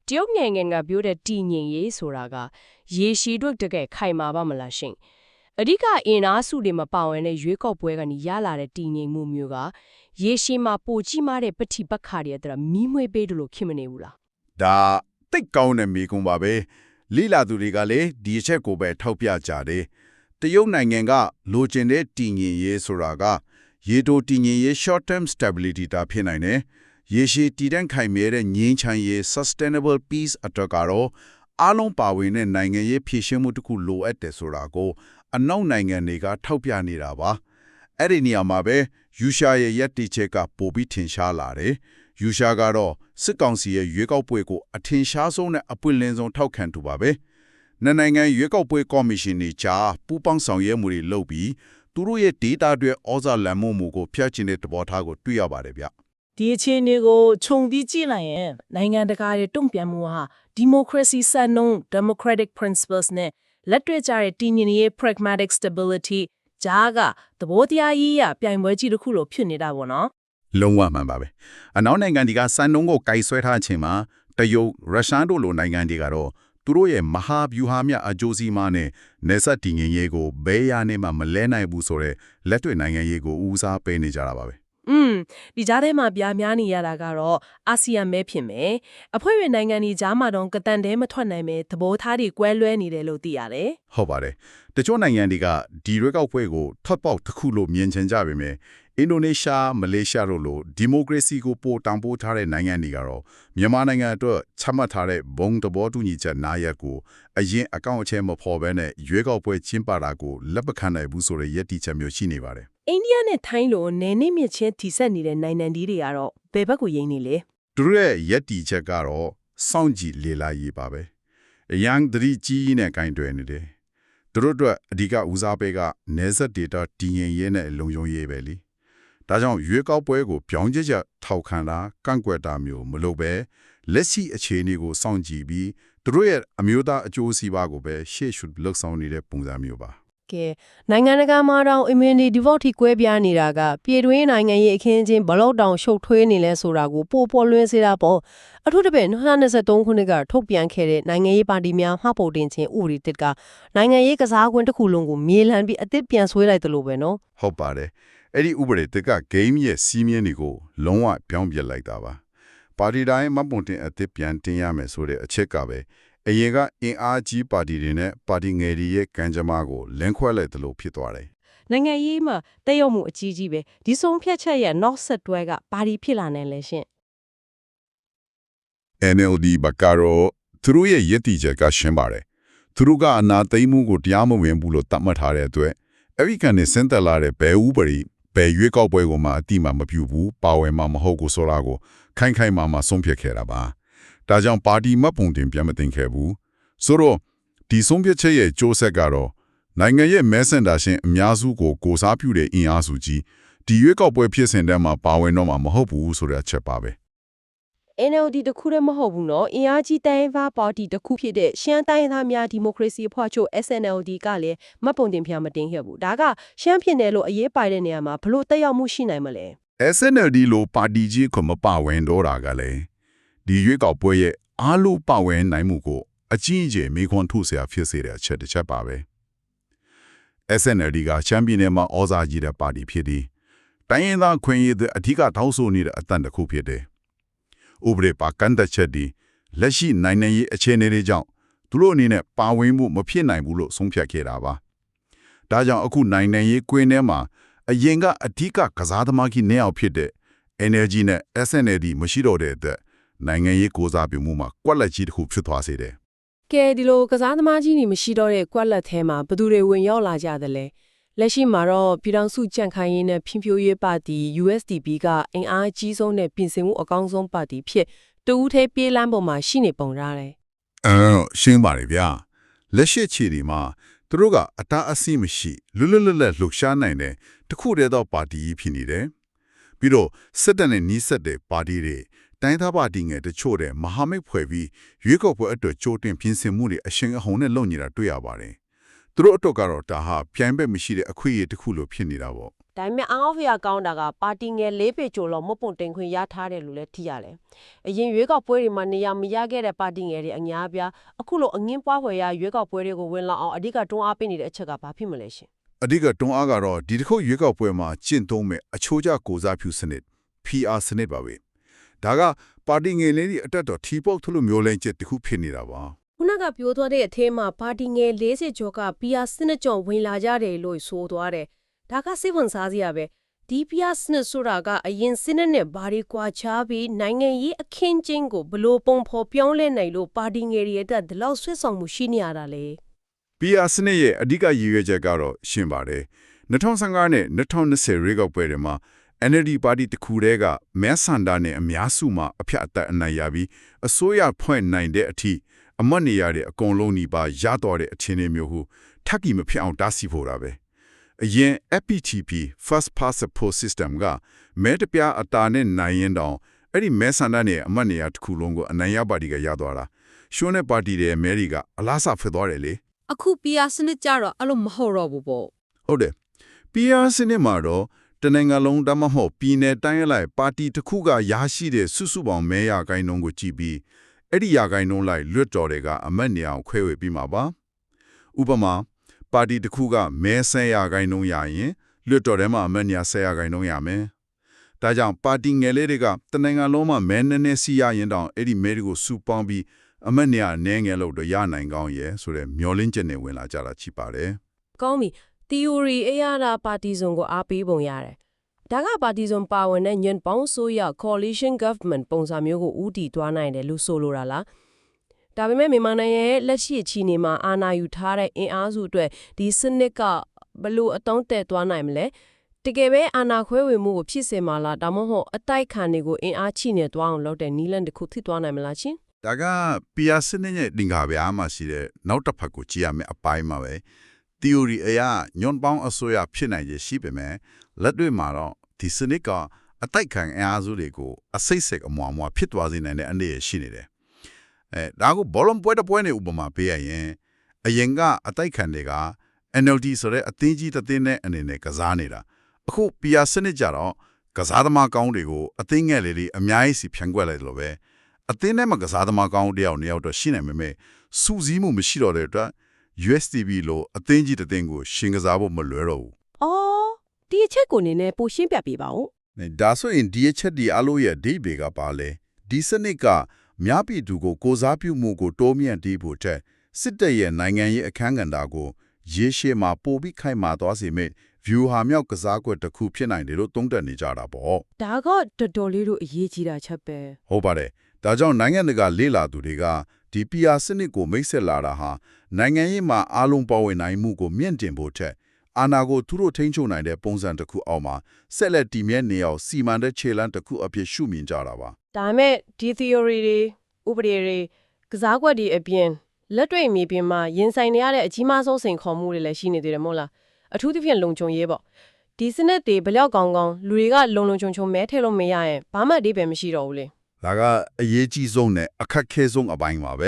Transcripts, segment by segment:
တရုတ်နိုင်ငံကပြောတဲ့တည်ငြိမ်ရေးဆိုတာကရေရှည်အတွက်တကယ်ခိုင်မာပါမလားရှင်အဓိကအင်အားစုတွေမပါဝင်တဲ့ရွေးကောက်ပွဲကနေရလာတဲ့တည်ငြိမ်မှုမျိုးကရေရှည်မှာပိုကြီးမားတဲ့ပဋိပက္ခတွေအတွက်မီးမွေးပေးတယ်လို့ခင်မနေဘူးလားဒါတိတ်ကောင်းတဲ့မိကုံပါပဲလိလာသူတွေကလည်းဒီအချက်ကိုပဲထောက်ပြကြတယ်တရုတ်နိုင်ငံကလိုချင်တဲ့တည်ငြိမ်ရေးဆိုတာကရေတိုတည်ငြိမ်ရေး short term stability တာဖြစ်နိုင်တယ်ရေရှည်တည်တံ့ခိုင်မြဲတဲ့ငြိမ်းချမ်းရေး sustainable peace အတွက်ကတော့အားလုံးပါဝင်တဲ့နိုင်ငံရေးဖြည့်ရှင်းမှုတစ်ခုလိုအပ်တယ်ဆိုတာကိုအနောက်နိုင်ငံတွေကထောက်ပြနေတာပါအဲ့ဒီနေရာမှာပဲယူရှာရဲ့ယက်တီချက်ကပိုပြီးထင်ရှားလာတယ်ယူရှာကတော့စစ်ကောင်စီရဲ့ရွေးကောက်ပွဲကိုအထင်ရှားဆုံးနဲ့အပွင့်လင်းဆုံးထောက်ခံသူပါပဲနိုင်ငံရွေးကောက်ပွဲကော်မရှင်တွေကြားပူးပေါင်းဆောင်ရွက်မှုတွေလုပ်ပြီးသူတို့ရဲ့ data တွေဩဇာလမ်းမှုကိုဖျက်ချင်တဲ့သဘောထားကိုတွေ့ရပါတယ်ဗျဒီအခြေအနေကိုခြုံပြီးကြည့်လိုက်ရင်နိုင်ငံတကာရဲ့တုံ့ပြန်မှုဟာ democracy စံနှုန်း democratic principles နဲ့လက်တွေ့ကျတဲ့တည်ငြိမ်ရေး pragmatic stability ဂျားကသဘောတရားကြီးရပြိုင်ပွဲကြီးတစ်ခုလိုဖြစ်နေတာပေါ့နော်လုံးဝမှန်ပါပဲအနောက်နိုင်ငံတွေကစံနှုန်းကိုကိုင်ဆွဲထားခြင်းမှာတရုတ်ရုရှားတို့လိုနိုင်ငံတွေကတော့သူတို့ရဲ့မဟာဗျူဟာမြအကျိုးစီးပွားနဲ့နေဆက်တည်ငြိမ်ရေးကိုဘယ်ရနဲ့မှမလဲနိုင်ဘူးဆိုတော့လက်တွေ့နိုင်ငံရေးကိုဦးစားပေးနေကြတာပါပဲဒီကြားထဲမှာပြားများနေရတာကတော့အာဆီယံပဲဖြစ်မယ်အဖွဲ့ဝင်နိုင်ငံတွေကြားမှာတော့ကတန်တဲမထွက်နိုင်ပဲသဘောထားတွေကွဲလွဲနေတယ်လို့သိရတယ်ဟုတ်ပါတယ်တချို့နိုင်ငံတွေကဒီရွေးကောက်ပွဲကိုထွက်ပေါက်တစ်ခုလို့မြင်ချင်ကြပေမဲ့အင်ဒိုနီးရှားမလေးရှားတို့လိုဒီမိုကရေစီကိုပိုတောင်းပို့ထားတဲ့နိုင်ငံတွေကတော့မြန်မာနိုင်ငံအတွက်ချမှတ်ထားတဲ့ဘုံသဘောတူညီချက်နားရက်ကိုအရင်အကောင့်အချက်မဖော်ဘဲနဲ့ရွေးကောက်ပွဲကျင်းပတာကိုလက်မခံနိုင်ဘူးဆိုတဲ့ယက်တီချက်မျိုးရှိနေပါတယ်အိန္ဒိယနဲ့ထိုင်းလိုနယ်နိမိတ်ချင်းထိစပ်နေတဲ့နိုင်ငံတွေကတော့ဘယ်ဘက်ကိုယိမ်းနေလဲသူတို့ရဲ့ယက်တီချက်ကတော့စောင့်ကြည့်လေ့လာရေးပါပဲအရန်သတိကြီးနဲ့ကင်တွယ်နေတယ်သူတို့အတွက်အဓိကဦးစားပေးကနေဆက် data တည်ငြိမ်ရေးနဲ့လုံခြုံရေးပဲလေဒါကြောင့်ရွေးကောက်ပွဲကိုပြောင်းကျချက်ထောက်ခံတာကန့်ကွက်တာမျိုးမလုပ်ပဲလက်ရှိအခြေအနေကိုစောင့်ကြည့်ပြီးသူတို့ရဲ့အမျိုးသားအကျိုးစီးပွားကိုပဲရှေ့ရှုလှုပ်ဆောင်နေတဲ့ပုံစံမျိုးပါကဲနိုင်ငံတကာမှာတော့ immunity default ထိကွဲပြားနေတာကပြည်တွင်းနိုင်ငံရေးအခင်းချင်းဘလောက်တောင်ရှုပ်ထွေးနေလဲဆိုတာကိုပိုပေါ်လွှင်းစေတာပေါ့အထူးသဖြင့်2023ခုနှစ်ကထုတ်ပြန်ခဲ့တဲ့နိုင်ငံရေးပါတီများမှပုံတင်ခြင်းဥပဒေတစ်ကနိုင်ငံရေးကစားကွင်းတစ်ခုလုံးကိုမြေလှန်ပြီးအသစ်ပြန်ဆွဲလိုက်တယ်လို့ပဲနော်ဟုတ်ပါတယ်အဲ့ဒီဥပဒေတစ်က game ရဲ့စီးမြင်တွေကိုလုံးဝပြောင်းပြလိုက်တာပါပါတီတိုင်းမှပုံတင်အသစ်ပြန်တင်ရမယ်ဆိုတဲ့အချက်ကပဲအရင်ကအင်အားကြီးပါတီတွေနဲ့ပါတီငယ်တွေရဲ့ကံကြမ္မာကိုလင်းခွဲလိုက်သလိုဖြစ်သွားတယ်နိုင်ငံရေးမှာတက်ရောက်မှုအကြီးကြီးပဲဒီဆုံးဖြတ်ချက်ရဲ့နောက်ဆက်တွဲကပါတီဖြစ်လာနိုင်လဲရှင် NLD ဘကတော့သူတို့ရဲ့ရည်တည်ချက်ကရှင်းပါတယ်သူတို့ကအနာသိမ်းမှုကိုတရားမဝင်ဘူးလို့သတ်မှတ်ထားတဲ့အတွက်အဲ့ဒီကနေစင်တက်လာတဲ့ဘယ်ဥပဒေဘယ်ရွေးကောက်ပွဲကိုမှအတိမမပြုဘူးပါဝင်မှာမဟုတ်ကိုဆိုတာကိုခိုင်ခိုင်မာမာဆုံးဖြတ်ခဲ့တာပါဒါကြောင့်ပါတီမှပုံတင်ပြန်မတင်ခဲ့ဘူးဆိုတော့ဒီဆုံးဖြတ်ချက်ရဲ့ကြိုးဆက်ကတော့နိုင်ငံရဲ့မဲဆန္ဒရှင်အများစုကိုကိုစားပြုတဲ့အင်အားစုကြီးဒီရွေးကောက်ပွဲဖြစ်စဉ်ထဲမှာပါဝင်တော့မှာမဟုတ်ဘူးဆိုတဲ့အချက်ပါပဲ NLD တခုတည်းမဟုတ်ဘူးနော်အင်အားကြီးတိုင်းသားပါတီတစ်ခုဖြစ်တဲ့ရှမ်းတိုင်းသားများဒီမိုကရေစီအဖွဲ့ချုပ် SNLD ကလည်းမှတ်ပုံတင်ပြန်မတင်ခဲ့ဘူးဒါကရှမ်းပြည်နယ်လို့အရေးပါတဲ့နေရာမှာဘလို့တက်ရောက်မှုရှိနိုင်မလဲ SNLD လို့ပါတီကြီးကမပါဝင်တော့တာကလည်းဒီရွေးကောက်ပွဲရဲ့အားလုံးပါဝင်နိုင်မှုကိုအကြီးအကျယ်မေခွန်းထုတ်เสียဖြစ်စေတဲ့အချက်တစ်ချက်ပါပဲ SNLD ကချမ်းပြည်နယ်မှာဩဇာကြီးတဲ့ပါတီဖြစ်ပြီးတိုင်းရင်းသားခွင့်ရတဲ့အဓိကထောက်ဆိုနေတဲ့အတန်တစ်ခုဖြစ်တယ်ဥပဒေပါကန်တဲ့ချက်ဒီလက်ရှိနိုင်ငံရေးအခြေအနေတွေကြောင့်သူတို့အနေနဲ့ပါဝင်မှုမဖြစ်နိုင်ဘူးလို့ဆုံးဖြတ်ခဲ့တာပါဒါကြောင့်အခုနိုင်ငံရေးကွင်းထဲမှာအရင်ကအဓိကကစားသမားကြီးနှစ်ယောက်ဖြစ်တဲ့ energy နဲ့ SNLD မရှိတော့တဲ့အတွက်နိုင်ငံရေးကိုစားပြုမှုမှာကွက်လက်ကြီးတစ်ခုဖြစ်သွားစေတယ်ကဲဒီလိုကစားသမားကြီးတွေမရှိတော့တဲ့ကွက်လက်ထဲမှာဘယ်သူတွေဝင်ရောက်လာကြသလဲလက်ရှိမှာတော့ပြည်ထောင်စုကြံ့ခိုင်ရေးနဲ့ဖြန့်ဖြိုးရေးပါတီ USDP ကအင်အားကြီးဆုံးနဲ့ပြင်ဆင်မှုအကောင်းဆုံးပါတီဖြစ်တဦးသေးပြေးလမ်းပေါ်မှာရှိနေပုံရတယ်ရှင်းပါတယ်ဗျာလက်ရှိခြေဒီမှာသူတို့ကအတားအဆီးမရှိလွတ်လွတ်လပ်လပ်လှုပ်ရှားနိုင်တဲ့တခုတည်းသောပါတီဖြစ်နေတယ်ပြီးတော့စစ်တပ်နဲ့နှီးဆက်တဲ့ပါတီတွေတိုင်းသားပါတီငယ်တချို့တဲ့မဟာမိတ်ဖွဲ့ပြီးရွေးကောက်ပွဲအတွက်ကြိုတင်ပြင်ဆင်မှုတွေအရှင်အဟုန်နဲ့လုပ်နေတာတွေ့ရပါတယ်သူတို့အတွက်ကတော့ဒါဟာပြိုင်ဘက်မရှိတဲ့အခွင့်အရေးတစ်ခုလိုဖြစ်နေတာပေါ့ ဒါပေမဲ့အောင်းဖေးကောင်းတာကပါတီငယ်၄ပေကျော်လောက်မပွန်တင်ခွင့်ရထားတယ်လို့လည်းသိရတယ်အရင်ရွေးကောက်ပွဲတွေမှာနေရာမရခဲ့တဲ့ပါတီငယ်တွေအများအပြားအခုလိုအငင်းပွားဖွယ်ရရွေးကောက်ပွဲတွေကိုဝင်လာအောင်အဓိကတွန်းအားပေးနေတဲ့အချက်ကဘာဖြစ်မလဲရှင်အဓိကတွန်းအားကတော့ဒီတစ်ခုရွေးကောက်ပွဲမှာကျင့်သုံးမဲ့အချိုးကျကိုစားပြုစနစ် PR စနစ်ပါပဲဒါကပါတီငယ်လေးတွေအတက်တော်ထီပေါက်ထလို့မျိုးလဲချက်တစ်ခုဖြစ်နေတာပါခုနကပြောသွားတဲ့အထဲမှာပါတီငယ်40ကျော်က PR စနစ်ကြောင့်ဝင်လာကြတယ်လို့ဆိုသွားတယ်ဒါကစိတ်ဝင်စားစရာပဲဒီ PR စနစ်ဆိုတာကအရင်စနစ်နဲ့ဘာတွေကွာခြားပြီးနိုင်ငံရေးအခင်းကျင်းကိုဘလို့ပုံဖော်ပြောင်းလဲနိုင်လို့ပါတီငယ်တွေရဲ့ဒီလောက်ဆွဲဆောင်မှုရှိနေရတာလေ PR စနစ်ရဲ့အဓိကရည်ရွယ်ချက်ကတော့ရှင်းပါတယ်2015နဲ့2020ရေကောက်ပွဲတွေမှာ NLD ပါတီတစ်ခုတည်းကမဲဆန္ဒနဲ့အများစုမှာအဖျက်အသက်အနိုင်ရပြီးအစိုးရဖွဲ့နိုင်တဲ့အထိအမတ်နေရတဲ့အကုန်လုံးညီပါရတော့တဲ့အခြေအနေမျိုးဟုထပ်ပြီးမဖြစ်အောင်တားဆီးဖို့တာပဲအရင် FPTP First Past the Post System ကမဲတပြားအတာနဲ့နိုင်ရင်တောင်အဲ့ဒီမဲဆန္ဒနဲ့အမတ်နေရတစ်ခုလုံးကိုအနိုင်ရပါတီကရသွားတာရှုံးတဲ့ပါတီတွေမဲတွေကအလားစားဖြစ်သွားတယ်လေအခု PR စနစ်ကြတော့အဲ့လိုမဟုတ်တော့ဘူးပေါ့ဟုတ်တယ် PR စနစ်မှာတော့တနိုင်ငံလုံးတမဟုတ်ပြည်နယ်တိုင်းအလိုက်ပါတီတစ်ခုကရရှိတဲ့စုစုပေါင်းမဲရဂိုင်းနှုန်းကိုကြည့်ပြီးအဲ့ဒီရဂိုင်းနှုန်းလိုက်လွတ်တော်တွေကအမတ်နေအောင်ခွဲဝေပြီးမှာပါဥပမာပါတီတစ်ခုကမဲဆဲရဂိုင်းနှုန်းရရင်လွတ်တော်ထဲမှာအမတ်နေရာဆဲရဂိုင်းနှုန်းရမယ်ဒါကြောင့်ပါတီငယ်လေးတွေကတနိုင်ငံလုံးမှာမဲနည်းနည်းစီရရင်တောင်အဲ့ဒီမဲတွေကိုစုပေါင်းပြီးအမတ်နေရာနည်းငယ်လို့တော့ရနိုင်ကောင်းရဲ့ဆိုတဲ့မျောလင်းချက်နဲ့ဝင်လာကြတာချိပါတယ်ကောင်းပြီ theory အရာတာပါတီစုံကိုအားပေးပုံရတယ်ဒါကပါတီစုံပါဝင်တဲ့ညွန့်ပေါင်းဆိုရ coalition government ပုံစံမျိုးကိုဦးတည်သွားနိုင်တယ်လို့ဆိုလိုတာလားဒါပေမဲ့မြန်မာနိုင်ငံရဲ့လက်ရှိအခြေအနေမှာအာဏာယူထားတဲ့အင်အားစုအတွက်ဒီစနစ်ကဘလို့အတုံးတက်သွားနိုင်မလဲတကယ်ပဲအာဏာခွဲဝေမှုကိုဖြစ်စေမှာလားဒါမှမဟုတ်အတိုက်ခံတွေကိုအင်အားချိနေသွားအောင်လုပ်တဲ့နီးလန်းတစ်ခုဖြစ်သွားနိုင်မလားချင်းဒါက PR စနစ်ရဲ့တင်္ဂါပြားမှာရှိတဲ့နောက်တစ်ဖက်ကိုကြည့်ရမယ်အပိုင်းမှာပဲ theory အရညွန့်ပေါင်းအစိုးရဖြစ်နိုင်ရရှိပေမဲ့လက်တွေ့မှာတော့ဒီစနစ်ကအတိုက်ခံအင်အားစုတွေကိုအစိတ်စိတ်အမွာဖြစ်သွားစေနိုင်တဲ့အနေရရှိနေတယ်ဒါကိုဘောလုံးပွဲတစ်ပွဲနဲ့ဥပမာပေးရရင်အရင်ကအတိုက်ခံတွေက NLD ဆိုတဲ့အသင်းကြီးတစ်သင်းနဲ့အနေနဲ့ကစားနေတာအခု PR စနစ်ကြတော့ကစားသမားကောင်းတွေကိုအသင်းငယ်လေးတွေအများကြီးစီဖြန့်ကွက်လိုက်လို့ပဲအသင်းထဲမှာကစားသမားကောင်းတယောက်နှစ်ယောက်တော့ရှိနိုင်ပေမဲ့စူးစီးမှုမရှိတော့တဲ့အတွက် USDB လို့အသင်းကြီးတစ်သင်းကိုရှင်ကစားဖို့မလွယ်တော့ဘူး။အော်ဒီအချက်ကိုနေနဲ့ပိုရှင်းပြပေးပါဦး။ဒါဆိုရင်ဒီအချက်ဒီအလို့ရဲ့ဒီဘေကပါလေဒီစနစ်ကမြပီသူကိုကိုစားပြုမှုကိုတိုးမြင့်တည်ဖို့တဲ့စစ်တပ်ရဲ့နိုင်ငံရေးအခမ်းကဏ္ဍကိုရေရှည်မှာပိုပြီးခိုင်မာသွားစေမဲ့ view ဟာမြောက်ကစားကွက်တစ်ခုဖြစ်နိုင်တယ်လို့သုံးသပ်နေကြတာပေါ့။ဒါကတော်တော်လေးတို့အရေးကြီးတာချက်ပဲ။ဟုတ်ပါတယ်။ဒါကြောင့်နိုင်ငံတကာလေ့လာသူတွေကဒီ PR စနစ်ကိုမိတ်ဆက်လာတာဟာနိုင်ငံရေးမှာအားလုံးပါဝင်နိုင်မှုကိုမြင့်တင်ဖို့တဲ့အာဏာကိုသူတို့ထိန်းချုပ်နိုင်တဲ့ပုံစံတစ်ခုအောက်မှာဆက်လက်တည်မြဲနေအောင်စီမံတဲ့ခြေလှမ်းတစ်ခုအဖြစ်ရှုမြင်ကြတာပါ။ဒါမဲ့ဒီ theory တွေဥပဒေတွေကစားကွက်တွေအပြင်လက်တွေ့မြေပြင်မှာရင်ဆိုင်နေရတဲ့အကြီးမားဆုံးစိန်ခေါ်မှုတွေလည်းရှိနေသေးတယ်မဟုတ်လားအထူးသဖြင့်လုံခြုံရေးပေါ့ဒီစနစ်တွေဘလောက်ကောင်းကောင်းလူတွေကလုံခြုံခြုံမဲထည့်လို့မရရင်ဘာမှအဓိပ္ပာယ်မရှိတော့ဘူးလေဒါကအရေးကြီးဆုံးနဲ့အခက်ခဲဆုံးအပိုင်းပါပဲ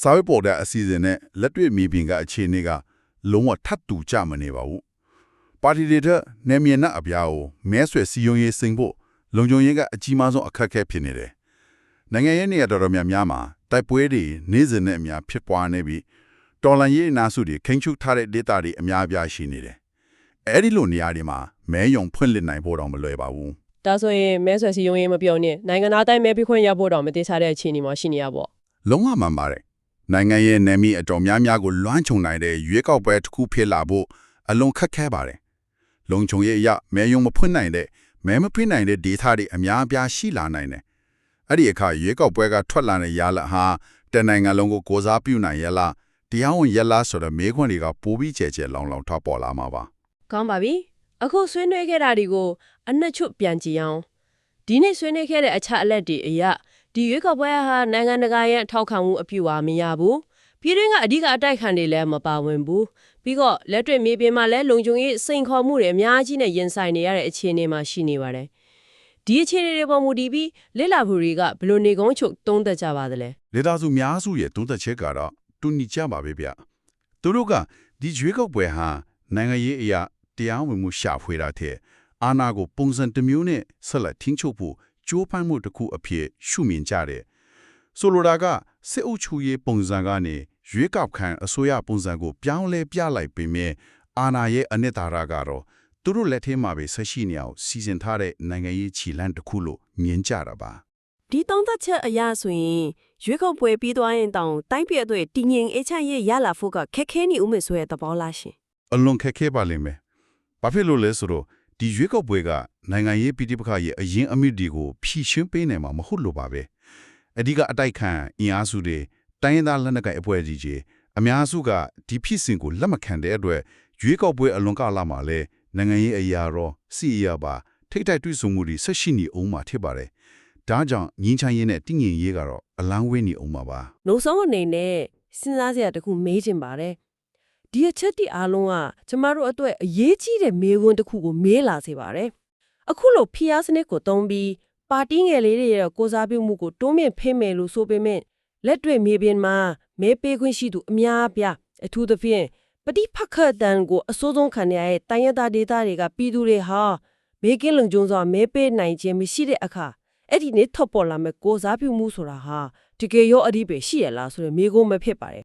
စာဝတ်ပေါ်တဲ့အစီအစဉ်နဲ့လက်တွေ့မြေပြင်ကအခြေအနေကလုံးဝထပ်တူကြမနေပါဘူးပါတီတွေတဲ့နေမြနာအပြားကိုမဲဆွယ်စီယုံရေးစိန်ဖို့လုံခြုံရေးကအကြီးမားဆုံးအခက်ခဲဖြစ်နေတယ်နိုင်ငံရေးနေရာတော်တော်များများမှာတိုက်ပွဲတွေနေ့စဉ်နဲ့အများဖြစ်ပွားနေပြီးတော်လန်ရေးနာစုတွေခိန်းချုပ်ထားတဲ့ဒေသတွေအများအပြားရှိနေတယ်အဲ့ဒီလိုနေရာတွေမှာမဲယုံဖွင့်လှစ်နိုင်ဖို့တော့မလွယ်ပါဘူးဒါဆိုရင်မဲဆွယ်စီယုံရေးမပြောနဲ့နိုင်ငံသားတိုင်းမဲပြခွင့်ရဖို့တော့မသေးချတဲ့အခြေအနေမှာရှိနေရပေါ့လုံးဝမှန်ပါတယ်နိုင်ငံရဲ့နယ်မြေအတော်များများကိုလွှမ်းခြုံနိုင်တဲ့ရွေးကောက်ပွဲတစ်ခုဖြစ်လာဖို့အလွန်ခက်ခဲပါတယ်လုံခြုံရေးအရမဲယုံမဖွင့်နိုင်တဲ့မဲမဖွင့်နိုင်တဲ့ဒေသတွေအများအပြားရှိလာနိုင်တယ်အဲ့ဒီအခါရွေးကောက်ပွဲကထွက်လာတဲ့ရလဟာတနိုင်ငံလုံးကိုကိုစားပြုနိုင်ရလားတရားဝင်ရလားဆိုတဲ့မေးခွန်းတွေကပိုပြီးကျယ်ကျယ်လောင်လောင်ထွက်ပေါ်လာမှာပါကောင်းပါပြီအခုဆွေးနွေးခဲ့တာတွေကိုအနှစ်ချုပ်ပြန်ကြည့်အောင်ဒီနေ့ဆွေးနွေးခဲ့တဲ့အချက်အလက်တွေအရဒီရွေးကောက်ပွဲဟာနိုင်ငံတကာရဲ့ထောက်ခံမှုအပြည့်အဝမရဘူးပြည်တွင်းကအဓိကအတိုက်ခံတွေလည်းမပါဝင်ဘူးပြီးတော့လက်တွေ့မြေပြင်မှာလည်းလုံခြုံရေးစိန်ခေါ်မှုတွေအများကြီးနဲ့ရင်ဆိုင်နေရတဲ့အခြေအနေမှာရှိနေပါတယ်ဒီအခြေအနေတွေပေါ်မူတည်ပြီးလေ့လာမှုတွေကဘယ်လိုနေကုန်းချုပ်သုံးသပ်ကြပါသလဲလေ့လာစုများစုရဲ့သုံးသပ်ချက်ကတော့တူညီကြပါပဲဗျသူတို့ကဒီရွေးကောက်ပွဲဟာနိုင်ငံရေးအရာတရားဝင်မှုရှာဖွေတာတဲ့ အာဏာကိုပုံစံတစ်မျိုးနဲ့ဆက်လက်ထိန်းချုပ်ဖို့ကြိုးပမ်းမှုတစ်ခုအဖြစ်ရှုမြင်ကြတယ်ဆိုလိုတာကစစ်အုပ်ချုပ်ရေးပုံစံကနေရွေးကောက်ခံအစိုးရပုံစံကိုပြောင်းလဲပြလိုက်ပေမဲ့အာဏာရဲ့အနှစ်သာရကတော့သူတို့လက်ထဲမှာပဲဆက်ရှိနေအောင်စီစဉ်ထားတဲ့နိုင်ငံရေးခြေလှမ်းတစ်ခုလို့မြင်ကြတာပါ ဒီသုံးသက်ချက်အရဆိုရင်ရွေးကောက်ပွဲပြီးသွားရင်တောင်တိုင်းပြည်အတွက်တည်ငြိမ်အေးချမ်းရေးရလာဖို့ကခက်ခဲနေဦးမယ်ဆိုတဲ့သဘောလားရှင် အလွန်ခက်ခဲပါလိမ့်မယ်။ဘာဖြစ်လို့လဲဆိုတော့ဒီရွေးကောက်ပွဲကနိုင်ငံရေးပြည်ပခါရဲ့အရင်အမြင့်တွေကိုဖြည့်ရှင်းပေးနိုင်မှာမဟုတ်လို့ပါပဲ။အဓိကအတိုက်ခံအင်အားစုတွေတိုင်းရင်းသားလက်နက်ကိုင်အဖွဲ့အစည်းတွေအများစုကဒီဖြစ်စဉ်ကိုလက်မခံတဲ့အတွက်ရွေးကောက်ပွဲအလွန်ကလာမှာလဲနိုင်ငံရေးအရာရောစီအရာပါထိတ်တိုက်တွေ့ဆုံမှုတွေဆက်ရှိနေအောင်မှာဖြစ်ပါတယ်။ဒါကြောင့်ငင်းချမ်းရေးနဲ့တည်ငြိမ်ရေးကတော့အလန်းဝေးနေအောင်မှာပါ နောက်ဆုံးအနေနဲ့စဉ်းစားစရာတစ်ခုမေးချင်ပါတယ်ဒီအချက်တီအားလုံးကကျမတို့အတွက်အရေးကြီးတဲ့မေးခွန်းတစ်ခုကိုမေးလာစေပါတယ်အခုလိုဖီယာစနစ်ကိုတုံးပြီးပါတီငယ်လေးတွေရဲ့ကိုစားပြုမှုကိုတိုးမြင့်ဖိမယ်လို့ဆိုပေမဲ့လက်တွေ့မြေပြင်မှာမဲပေးခွင့်ရှိသူအများပြအထူးသဖြင့်ပဋိပက္ခတန်ကိုအစိုးဆုံးခံရတဲ့တိုင်းရင်းသားဒေသတွေကပြည်သူတွေဟာမဲကင်းလုံခြုံစွာမဲပေးနိုင်ခြင်းမရှိတဲ့အခါအဲ့ဒီနေ့ထပ်ပေါ်လာမဲ့ကိုစားပြုမှုဆိုတာဟာတကယ်ရောအဓိပ္ပာယ်ရှိရလားဆိုတဲ့မေးခွန်းပဲဖြစ်ပါတယ်